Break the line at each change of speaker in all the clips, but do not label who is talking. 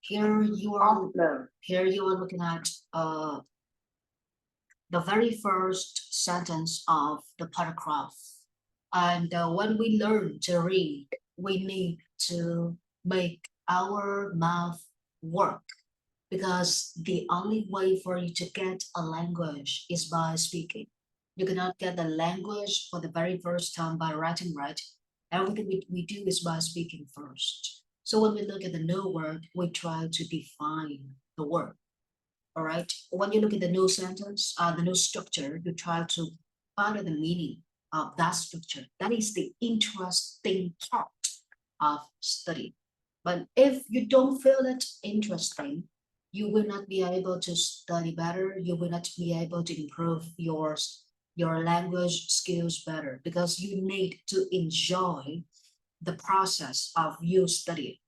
Here you are. Here you are looking at the very first sentence of the paragraph. And when we learn to read, we need to make our mouth work, because the only way for you to get a language is by speaking. You cannot get the language for the very first time by writing, right? Everything we do is by speaking first. So when we look at the no word, we try to define the word. All right. When you look at the no sentence, the no structure, you try to find the meaning of that structure. That is the interesting part of study. But if you don't feel it interesting, you will not be able to study better. You will not be able to improve your language skills better, because you need to enjoy the process of you studying.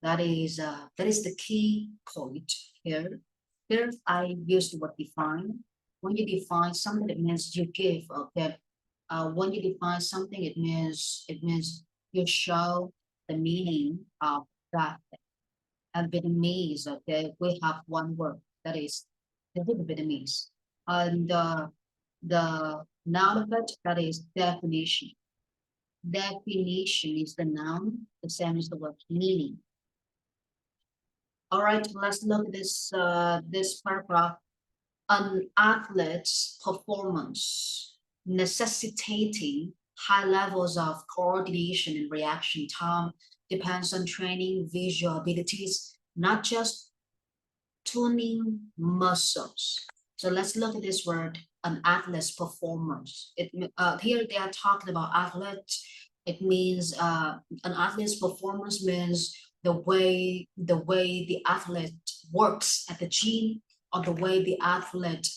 That is the key point here. Here I use the word define. When you define something, it means you give. Okay. When you define something, it means you show the meaning of that. And Vietnamese, okay, we have one word that is the Vietnamese, and the noun of it, that is definition. Definition is the noun, the same as the word meaning. All right, let's look at this paragraph. An athlete's performance necessitating high levels of coordination and reaction time depends on training visual abilities, not just tuning muscles. So let's look at this word, an athlete's performance. Here they are talking about athletes. It means an athlete's performance means the way the athlete works at the gym, or the way the athlete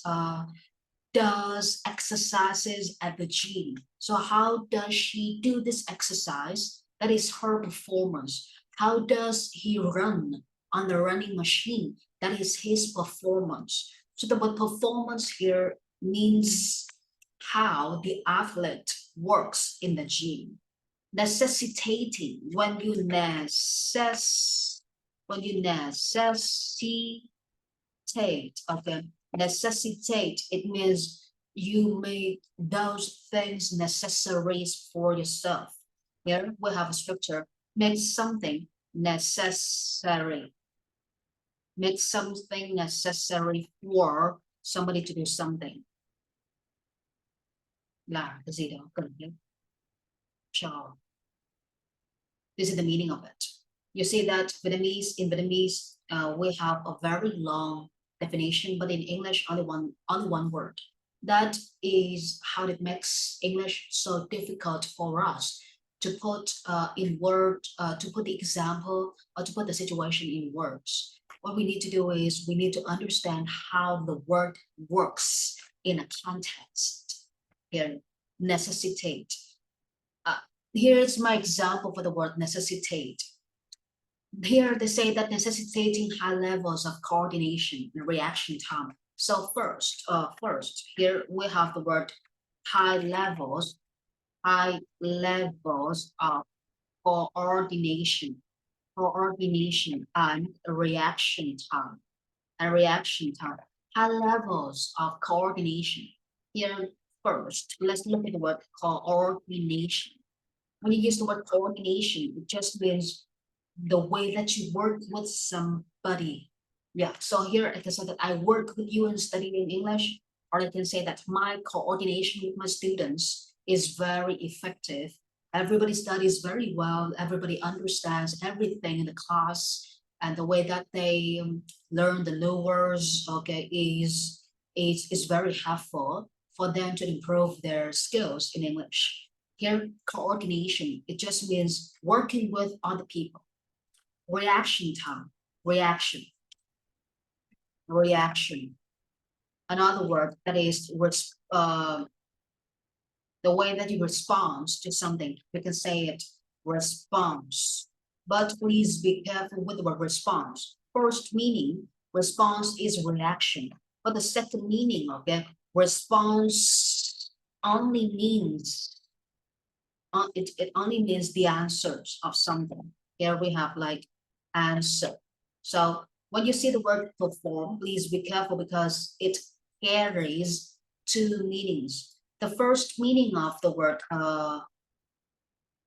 does exercises at the gym. So how does she do this exercise? That is her performance. How does he run on the running machine? That is his performance. So the word performance here means how the athlete works in the gym. Necessitating, when you necessitate, okay, necessitate, it means you make those things necessary for yourself. Here we have a structure: make something necessary. Make something necessary for somebody to do something. Là cái gì đó cần thiết cho. This is the meaning of it. You see that in Vietnamese, we have a very long definition, but in English, only one word. That is how it makes English so difficult for us to put in word, to put the example, or to put the situation in words. What we need to do is we need to understand how the word works in a context. Here, necessitate. Here's my example for the word necessitate. Here they say that necessitating high levels of coordination and reaction time. So first, here we have the word high levels of coordination and reaction time. High levels of coordination. Here first, let's look at the word coordination. When you use the word coordination, it just means the way that you work with somebody. Yeah, so here I can say that I work with you in studying English, or I can say that my coordination with my students is very effective. Everybody studies very well. Everybody understands everything in the class, and the way that they learn the new words, okay, is very helpful for them to improve their skills in English. Here, coordination, it just means working with other people. Reaction time, reaction. Another word that is the way that you respond to something. We can say it response. But please be careful with the word response. First meaning, response is reaction. But the second meaning of it, response only means it only means the answers of something. Here we have like answer. So when you see the word perform, please be careful because it carries two meanings. The first meaning of the word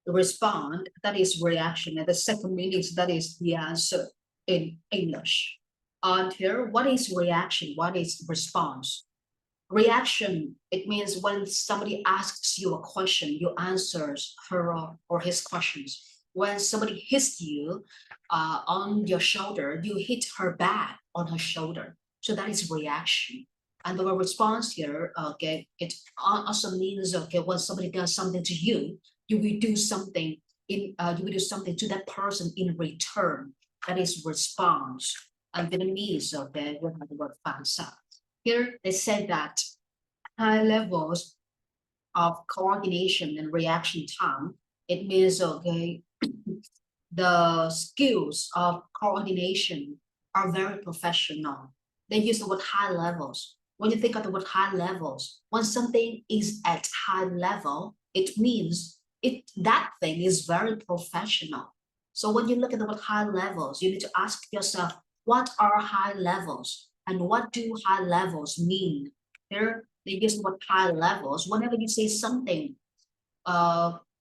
respond, that is reaction, and the second meaning that is the answer in English. And here, what is reaction? What is response? Reaction, it means when somebody asks you a question, you answers her or his questions. When somebody hits you on your shoulder, you hit her back on her shoulder. So that is reaction. And the word response here, okay, it also means, okay, when somebody does something to you, you will do something you will do something to that person in return. That is response. And Vietnamese, okay, we have the word phản xạ. Here they said that high levels of coordination and reaction time, it means, okay, the skills of coordination are very professional. They use the word high levels. When you think of the word high levels, when something is at high level, it means that thing is very professional. So when you look at the word high levels, you need to ask yourself, what are high levels and what do high levels mean? Here they use the word high levels. Whenever you say something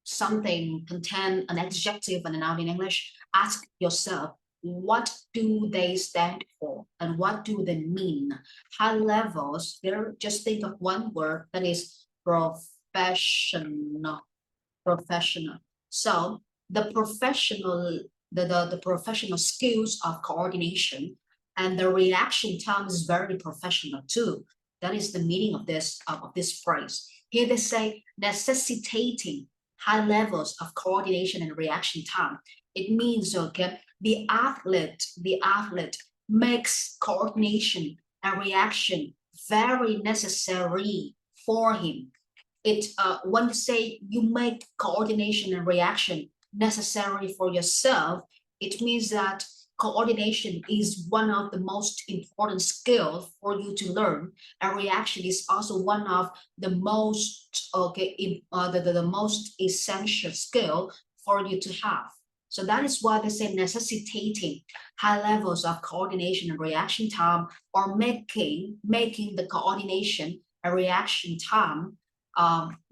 something contain an adjective and a noun in English, ask yourself, what do they stand for and what do they mean? High levels, there, just think of one word, that is professional. Professional. So the professional, the professional skills of coordination and the reaction time is very professional too. That is the meaning of this phrase. Here they say necessitating high levels of coordination and reaction time. It means, okay, the athlete makes coordination and reaction very necessary for him. It when you say you make coordination and reaction necessary for yourself, it means that coordination is one of the most important skills for you to learn, and reaction is also one of the most, okay, the most essential skill for you to have. So that is why they say necessitating high levels of coordination and reaction time, or making the coordination and reaction time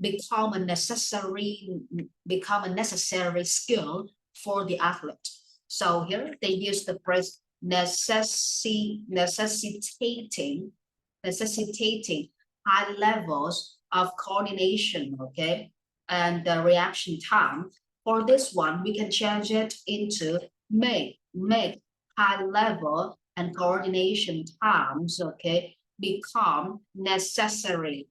become a necessary skill for the athlete. So here they use the phrase necessitating high levels of coordination, okay, and the reaction time. For this one, we can change it into make high level and coordination times, okay, become necessary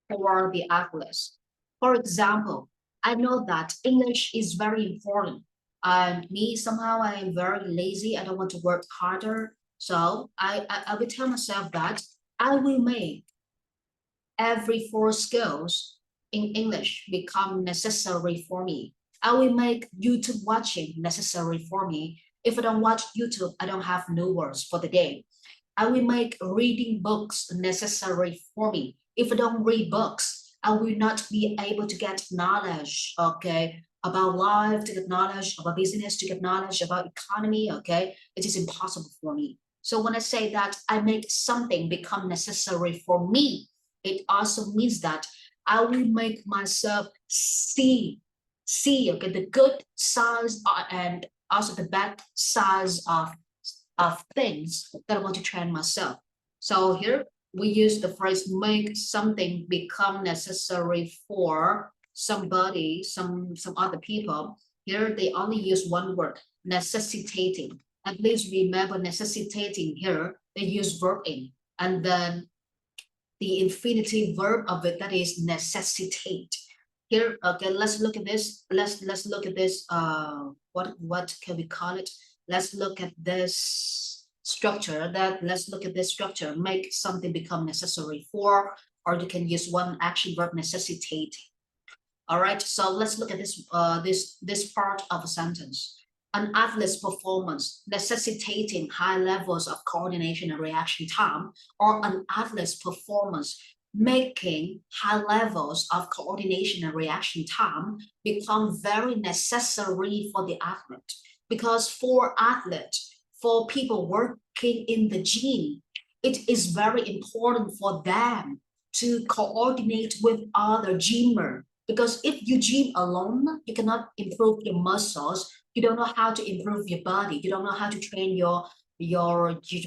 for the athletes. For example, I know that English is very important. And me, somehow I am very lazy. I don't want to work harder. So I will tell myself that I will make every four skills in English become necessary for me. I will make YouTube watching necessary for me. If I don't watch YouTube, I don't have no words for the day. I will make reading books necessary for me. If I don't read books, I will not be able to get knowledge, okay, about life, to get knowledge about business, to get knowledge about economy, okay? It is impossible for me. So when I say that I make something become necessary for me, it also means that I will make myself see, okay, the good size and also the bad size of things that I want to train myself. So here we use the phrase make something become necessary for somebody, some other people. Here they only use one word, necessitating. And please remember necessitating here, they use verb in, and then the infinitive verb of it, that is necessitate. Here, okay, let's look at this. Let's look at this. What can we call it? Let's look at this structure. Let's look at this structure. Make something become necessary for, or you can use one action verb, necessitate. All right, so let's look at this part of a sentence. An athlete's performance necessitating high levels of coordination and reaction time, or an athlete's performance making high levels of coordination and reaction time become very necessary for the athlete. Because for athletes, for people working in the gym, it is very important for them to coordinate with other gymer. Because if you gym alone, you cannot improve your muscles. You don't know how to improve your body. You don't know how to train your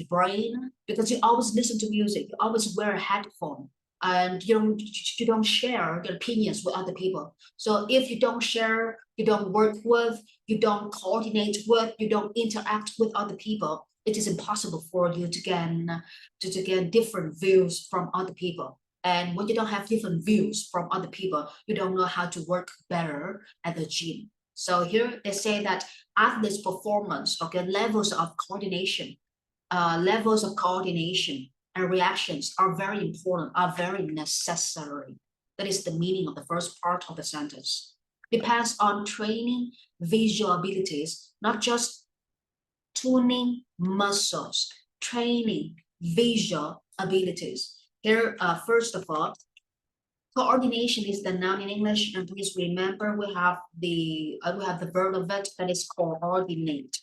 brain, because you always listen to music. You always wear a headphone, and you don't share your opinions with other people. So if you don't share, you don't work with, you don't coordinate with, you don't interact with other people, it is impossible for you to get different views from other people. And when you don't have different views from other people, you don't know how to work better at the gym. So here they say that athletes' performance, okay, levels of coordination and reactions are very important, are very necessary. That is the meaning of the first part of the sentence. Depends on training visual abilities, not just tuning muscles, training visual abilities. Here, first of all, coordination is the noun in English, and please remember we have the verb of it, that is coordinate.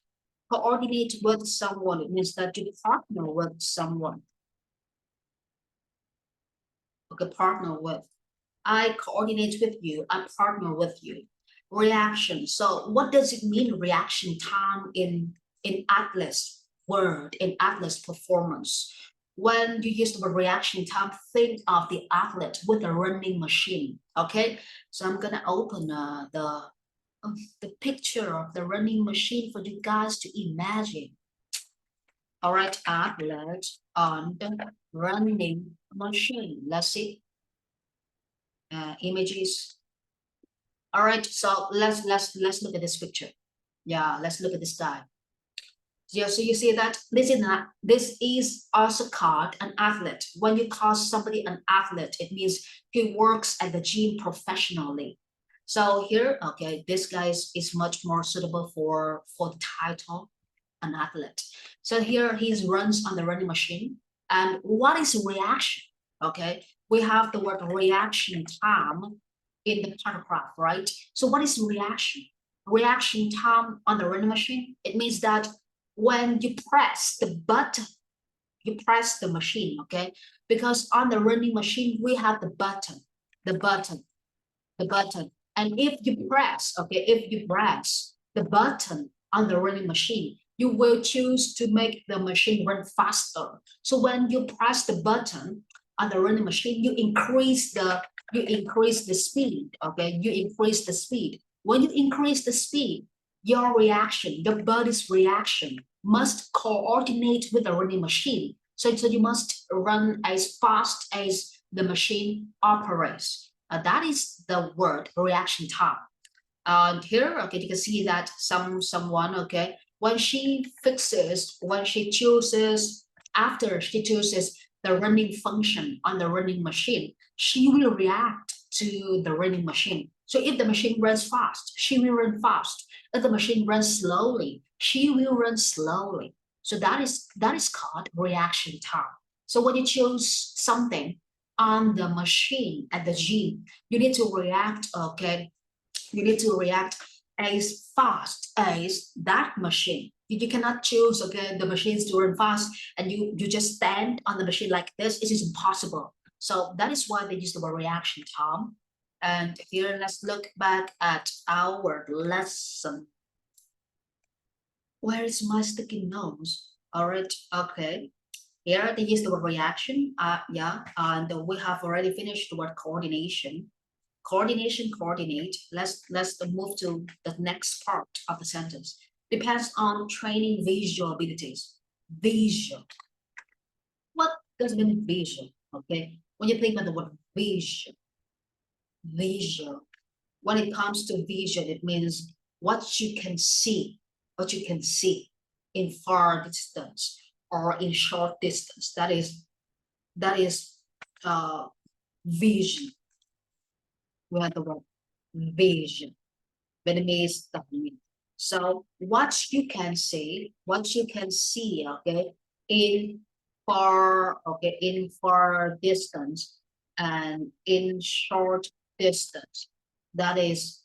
Coordinate with someone, it means that you partner with someone. Okay, partner with. I coordinate with you, I partner with you. Reaction. So what does it mean, reaction time in Atlas word, in Atlas performance? When you use the word reaction time, think of the athlete with a running machine. Okay, so I'm gonna open the picture of the running machine for you guys to imagine. All right, athlete on the running machine. Let's see images. All right, so let's look at this picture. Yeah, let's look at this guy. Yeah, so you see that this is also called an athlete. When you call somebody an athlete, it means he works at the gym professionally. So here, okay, this guy is much more suitable for the title, an athlete. So here he runs on the running machine. And what is reaction? Okay, we have the word reaction time in the paragraph, right? So what is reaction? Reaction time on the running machine, it means that when you press the button, you press the machine, okay? Because on the running machine, we have the button, the button, the button. And if you press, okay, if you press the button on the running machine, you will choose to make the machine run faster. So when you press the button on the running machine, you increase the speed, okay? You increase the speed. When you increase the speed, your reaction, your body's reaction must coordinate with the running machine. So you must run as fast as the machine operates. That is the word reaction time. And here, okay, you can see that someone, okay, when she chooses, after she chooses the running function on the running machine, she will react to the running machine. So if the machine runs fast, she will run fast. If the machine runs slowly, she will run slowly. So that is called reaction time. So when you choose something on the machine at the gym, you need to react, okay? You need to react as fast as that machine. You cannot choose, okay, the machines to run fast and you just stand on the machine like this. It is impossible. So that is why they use the word reaction time. And here, let's look back at our lesson. Where is my sticky nose? All right, okay. Here they use the word reaction. Yeah, and we have already finished the word coordination. Coordination, coordinate. Let's move to the next part of the sentence. Depends on training visual abilities. Visual. What does it mean visual? Okay. When you think about the word visual, visual. When it comes to visual, it means what you can see, what you can see in far distance or in short distance. That is vision. We have the word vision. Vietnamese document. So what you can see, okay, in far distance, and in short distance, that is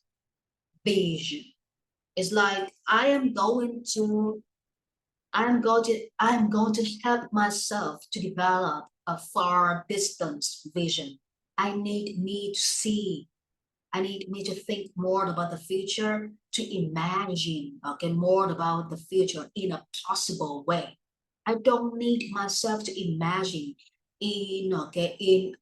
vision. It's like I am going to help myself to develop a far distance vision. I need me to see. I need me to think more about the future, to imagine, okay, more about the future in a possible way. I don't need myself to imagine in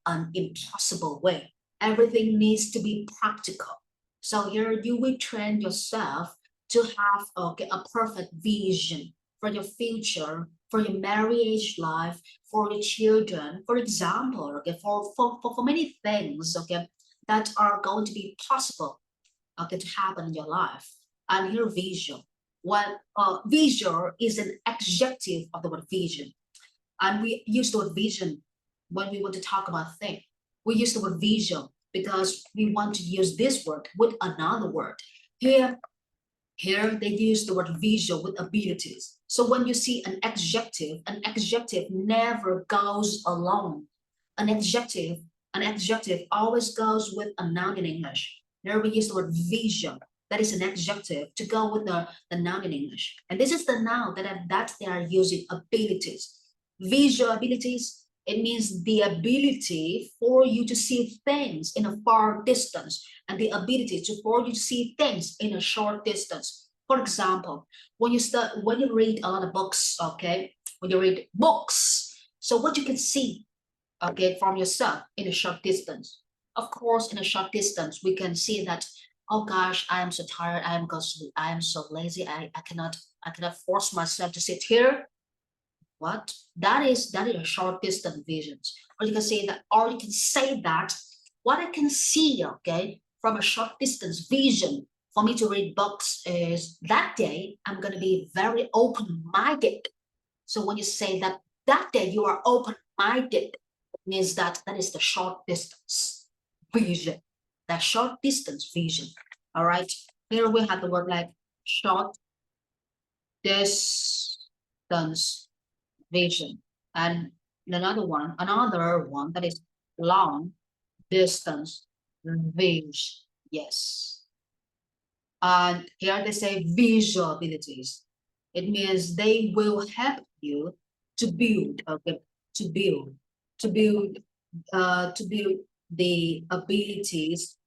an impossible way. Everything needs to be practical. So here you will train yourself to have a perfect vision for your future, for your marriage life, for your children, for example, okay, for many things, okay, that are going to be possible, okay, to happen in your life. And your vision. What vision is an adjective of the word vision. And we use the word vision when we want to talk about things. We use the word vision because we want to use this word with another word. Here, here they use the word visual with abilities. So when you see an adjective never goes alone. An adjective, an adjective always goes with a noun in English. Here we use the word visual. That is an adjective to go with the noun in English. And this is the noun that they are using abilities. Visual abilities, it means the ability for you to see things in a far distance and the ability for you to see things in a short distance. For example, when you read a lot of books, okay, when you read books, so what you can see, okay, from yourself in a short distance. Of course, in a short distance, we can see that, oh gosh, I am so tired, I am so lazy, I cannot force myself to sit here. What? That is a short distance visions. Or you can say that, or you can say that what I can see, okay, from a short distance vision for me to read books is that day I'm gonna be very open-minded. So when you say that that day you are open-minded, it means that that is the short distance vision. That short distance vision. All right. Here we have the word like short distance vision. And another one that is long distance vision. Yes. And here they say visual abilities. It means they will help you to build, okay, to build, to build the abilities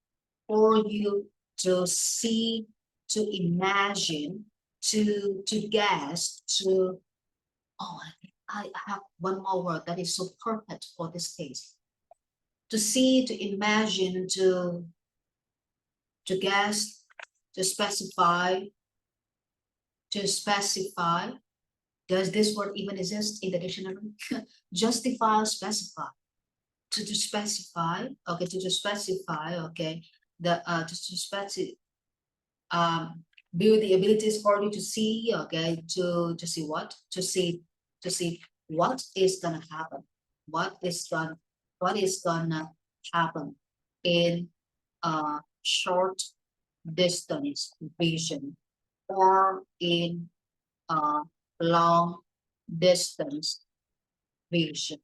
for you to see, to imagine, to guess, to oh, I have one more word that is so perfect for this case. To see, to imagine, to guess, to specify, to specify. Does this word even exist in the dictionary? Justify, specify. To specify, okay, to specify, okay, the to specify build the abilities for you to see, okay, to see what? To see what is gonna happen. What is gonna what is gonna happen in a short distance vision or in a long distance vision.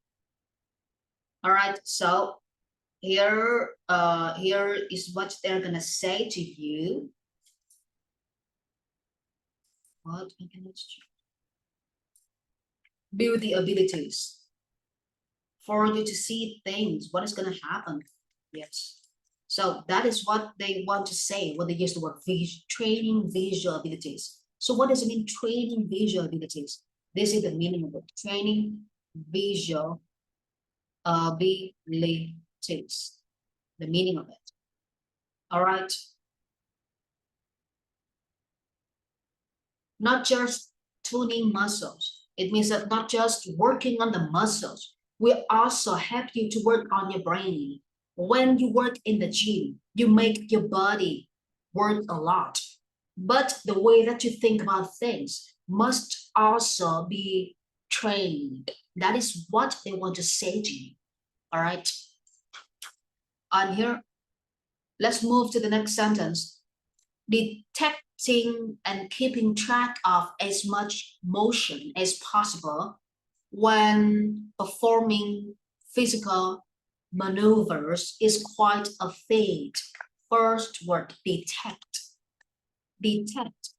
All right, so here is what they're gonna say to you. What build the abilities for you to see things, what is gonna happen. Yes. So that is what they want to say when they use the word training visual abilities. So what does it mean, training visual abilities? This is the meaning of it. Training visual abilities. The meaning of it. All right. Not just tuning muscles. It means that not just working on the muscles, we also help you to work on your brain. When you work in the gym, you make your body work a lot. But the way that you think about things must also be trained. That is what they want to say to you. All right. And here, let's move to the next sentence. Detecting and keeping track of as much motion as possible when performing physical maneuvers is quite a feat. First word, detect. Detect.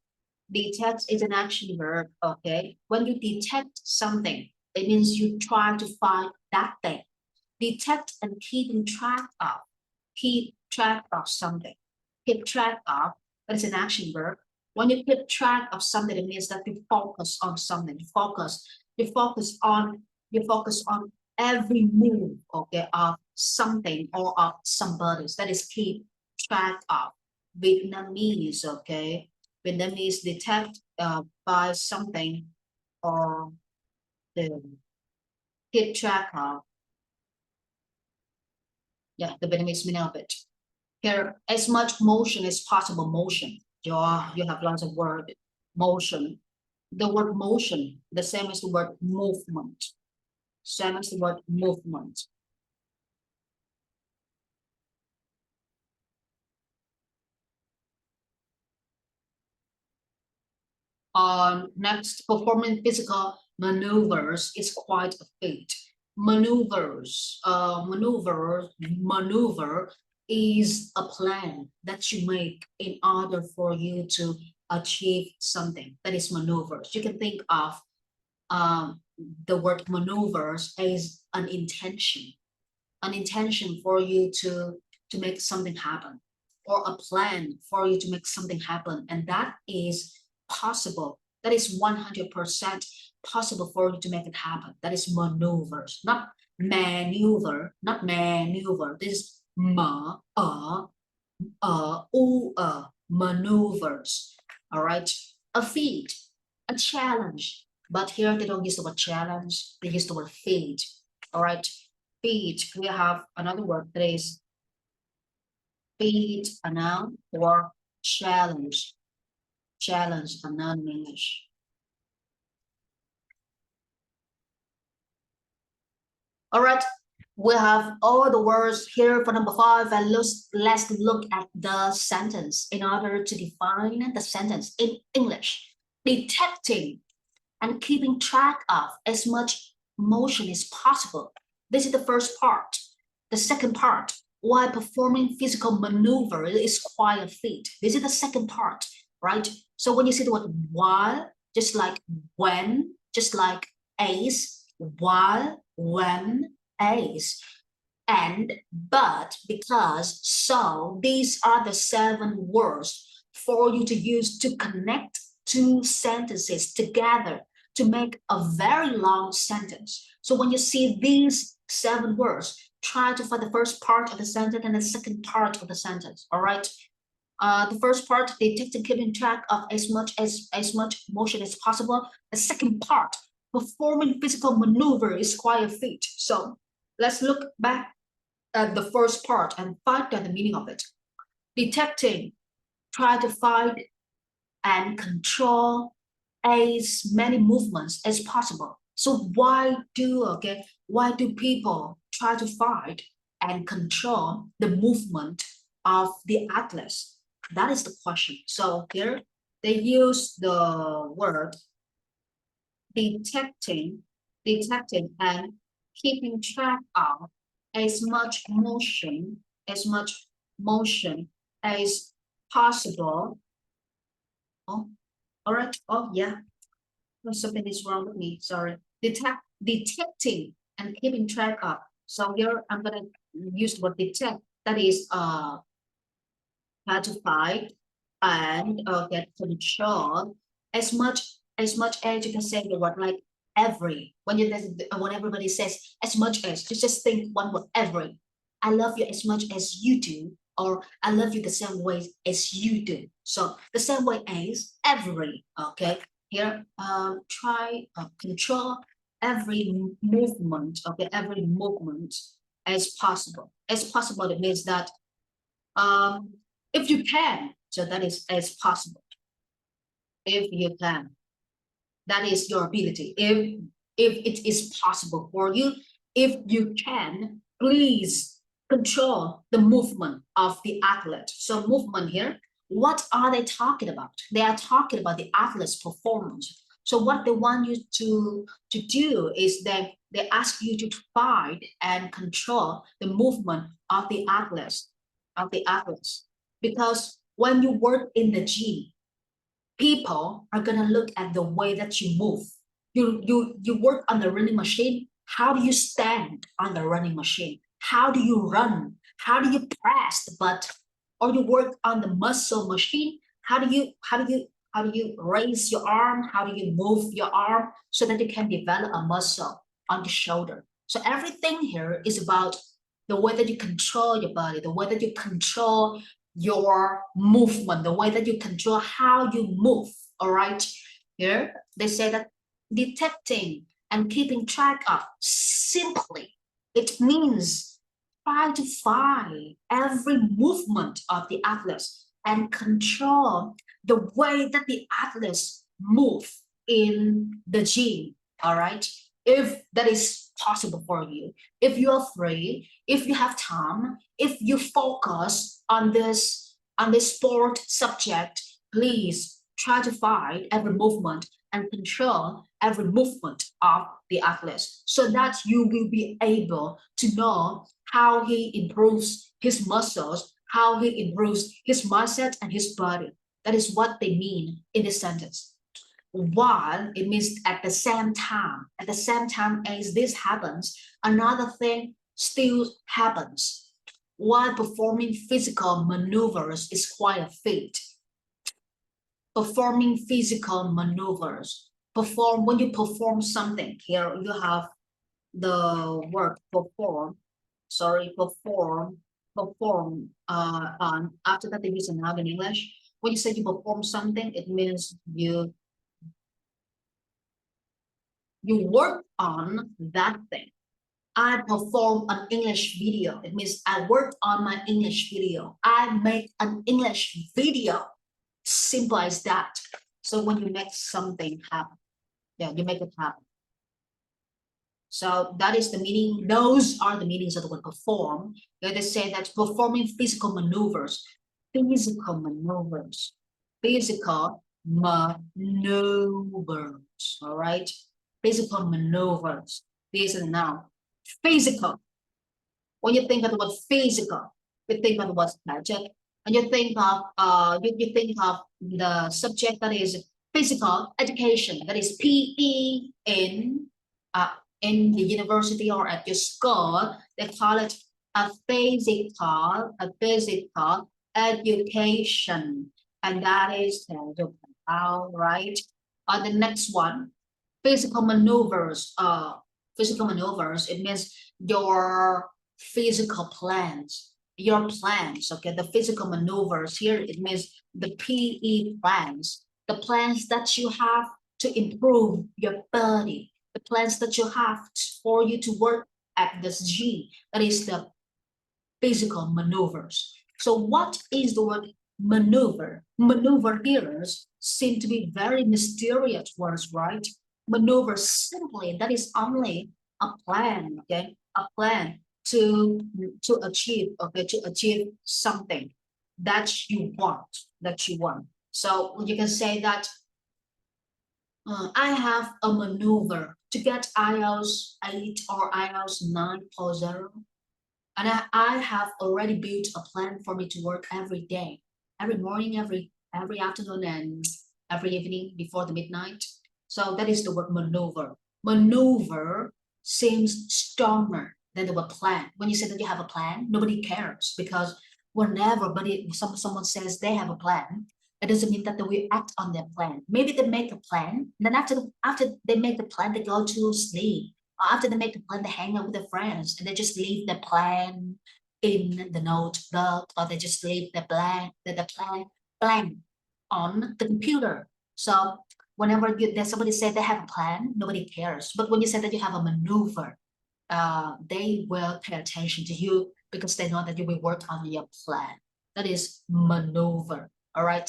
Detect is an action verb, okay? When you detect something, it means you try to find that thing. Detect and keeping track of. Keep track of something. Keep track of, that is an action verb. When you keep track of something, it means that you focus on something. You focus on every move, okay, of something or of somebody. That is keep track of. Vietnamese, okay. Vietnamese detect by something or the keep track of. Yeah, the Vietnamese meaning of it. Here, as much motion as possible, motion. You have lots of word, motion. The word motion, the same as the word movement. Same as the word movement. Next, performing physical maneuvers is quite a feat. Maneuvers, maneuver is a plan that you make in order for you to achieve something. That is maneuvers. You can think of the word maneuvers as an intention for you to make something happen, or a plan for you to make something happen, and that is possible. That is 100% possible for you to make it happen. That is maneuvers, not maneuver, not maneuver. This is maneuvers. All right, a feat, a challenge. But here they don't use the word challenge, they use the word feat. All right, feat, we have another word that is feat, a noun, or challenge. Challenge, a noun in English. All right, we have all the words here for number 5, and let's look at the sentence in order to define the sentence in English. Detecting and keeping track of as much motion as possible. This is the first part. The second part, while performing physical maneuver is quite a feat. This is the second part, right? So when you see the word while, just like when, just like as, while, when, as, and, but, because, so, these are the 7 words for you to use to connect 2 sentences together to make a very long sentence. So when you see these 7 words, try to find the first part of the sentence and the second part of the sentence. All right. The first part, detecting, keeping track of as much motion as possible. The second part, performing physical maneuver is quite a feat. So let's look back at the first part and find out the meaning of it. Detecting, try to find and control as many movements as possible. So why do people try to find and control the movement of the athletes? That is the question. So here they use the word detecting and keeping track of as much motion as possible. Oh, all right. Oh, yeah. Oh, something is wrong with me. Sorry. Detecting and keeping track of. So here I'm gonna use the word detect. That is how to find and get control as much as you can say the word like every. When everybody says as much as, just think one word, every. I love you as much as you do, or I love you the same way as you do. So the same way as, every. Okay, here try control every movement. Okay, every movement as possible. As possible, it means that um if you can, so that is as possible. If you can, that is your ability. If it is possible for you, if you can, please control the movement of the athlete. So movement here, what are they talking about? They are talking about the athlete's performance. So what they want you to do is that they ask you to find and control the movement of the athletes. Because when you work in the gym, people are gonna look at the way that you move. You work on the running machine. How do you stand on the running machine? How do you run? How do you press the button? Or you work on the muscle machine. How do you raise your arm? How do you move your arm so that you can develop a muscle on the shoulder? So everything here is about the way that you control your body, the way that you control your movement, the way that you control how you move. All right. Here they say that detecting and keeping track of, simply it means try to find every movement of the athletes and control the way that the athletes move in the gym. All right. If that is possible for you, if you are free, if you have time, if you focus on this sport subject, please try to find every movement and control every movement of the athletes so that you will be able to know how he improves his muscles, how he improves his mindset and his body. That is what they mean in this sentence. While it means at the same time as this happens, another thing still happens. While performing physical maneuvers is quite a feat. Performing physical maneuvers. When you perform something, here you have the word perform. Sorry, perform. After that, they use a noun in English. When you say you perform something, it means you work on that thing. I perform an English video. It means I worked on my English video. I make an English video. Simple as that. So when you make something happen, yeah, you make it happen. So that is the meaning. Those are the meanings of the word perform. They say that performing physical maneuvers, physical maneuvers, physical maneuvers. All right, physical maneuvers. This is a noun. Physical. When you think of the word physical, you think of the word subject, and you think of you think of the subject that is physical education. That is PE in the university or at your school. They call it a physical education, and that is all right. The next one, physical maneuvers. Physical maneuvers. It means your physical plans, okay, the physical maneuvers here, it means the PE plans, the plans that you have to improve your body, the plans that you have for you to work at this gym. That is the physical maneuvers. So what is the word maneuver? Maneuver here seem to be very mysterious words, right? Maneuver, simply that is only a plan, okay, a plan to achieve, okay, to achieve something that you want. So you can say that I have a maneuver to get IELTS 8 or IELTS 9.0, and I have already built a plan for me to work every day, every morning, every afternoon, and every evening before the midnight. So that is the word maneuver. Maneuver seems stronger than the word plan. When you say that you have a plan, nobody cares, because whenever someone says they have a plan, it doesn't mean that they will act on their plan. Maybe they make a plan, then after they make the plan, they go to sleep. After they make the plan, they hang out with their friends, and they just leave the plan in the notebook, or they just leave the plan blank on the computer. So whenever there's somebody say they have a plan, nobody cares. But when you say that you have a maneuver, they will pay attention to you because they know that you will work on your plan. That is maneuver. All right.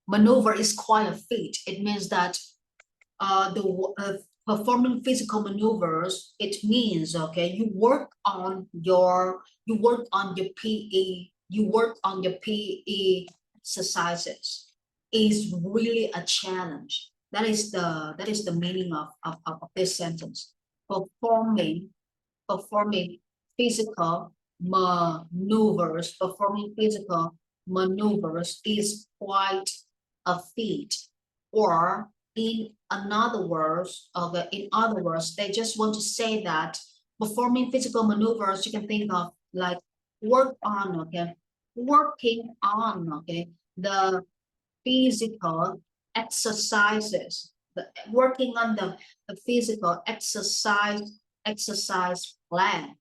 Maneuver is quite a feat. It means that performing physical maneuvers, it means, okay, you work on your PE exercises is really a challenge. That is the meaning of this sentence. performing performing physical maneuvers is quite a feat. Or in other words, they just want to say that performing physical maneuvers, you can think of like working on, okay, the physical exercises, working on the physical exercise plan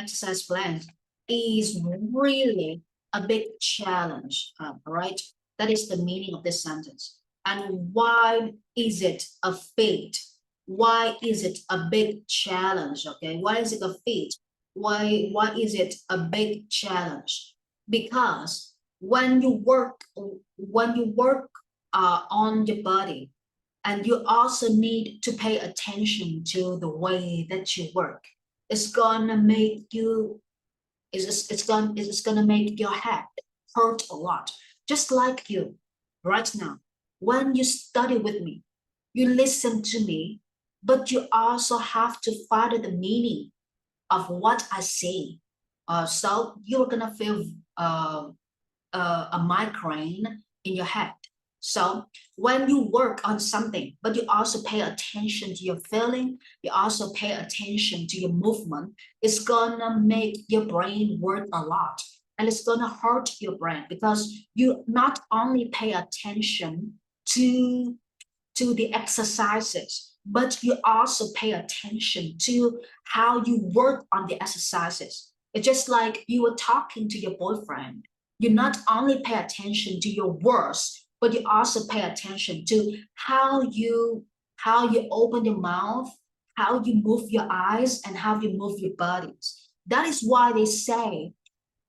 exercise plan is really a big challenge, right? That is the meaning of this sentence. And why is it a feat? Why is it a big challenge? Okay, why is it a feat? Why is it a big challenge? Because when you work on your body, and you also need to pay attention to the way that you work. It's gonna make you it's gonna make your head hurt a lot. Just like you right now. When you study with me, you listen to me, but you also have to follow the meaning of what I say. So you're gonna feel uh, a migraine in your head. So when you work on something, but you also pay attention to your feeling, you also pay attention to your movement, it's gonna make your brain work a lot. And it's gonna hurt your brain because you not only pay attention to the exercises, but you also pay attention to how you work on the exercises. It's just like you were talking to your boyfriend. You not only pay attention to your words, but you also pay attention to how you open your mouth, how you move your eyes, and how you move your bodies. That is why they say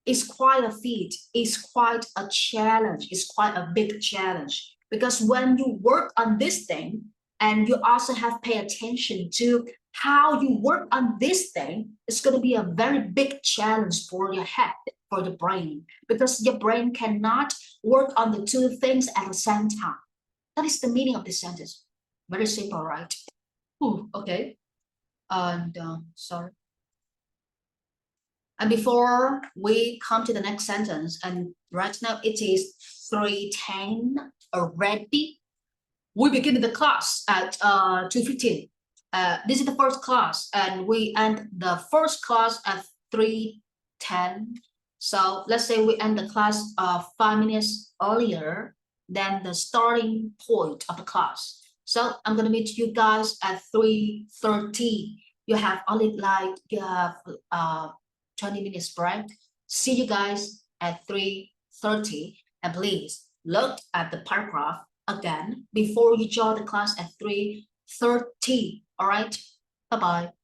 it's quite a feat, it's quite a challenge, it's quite a big challenge. Because when you work on this thing and you also have pay attention to how you work on this thing, it's going to be a very big challenge for your head, for your brain, because your brain cannot work on the two things at the same time. That is the meaning of this sentence. Very simple, right? Ooh, okay. And sorry. And before we come to the next sentence, and right now it is 3:10 already. We begin the class at 2:15. This is the first class, and we end the first class at 3:10. So let's say we end the class 5 minutes earlier than the starting point of the class. So I'm gonna meet you guys at 3:30. You have only like 20 minutes break. See you guys at 3:30. And please look at the paragraph again before you join the class at 3:30. All right. Bye-bye.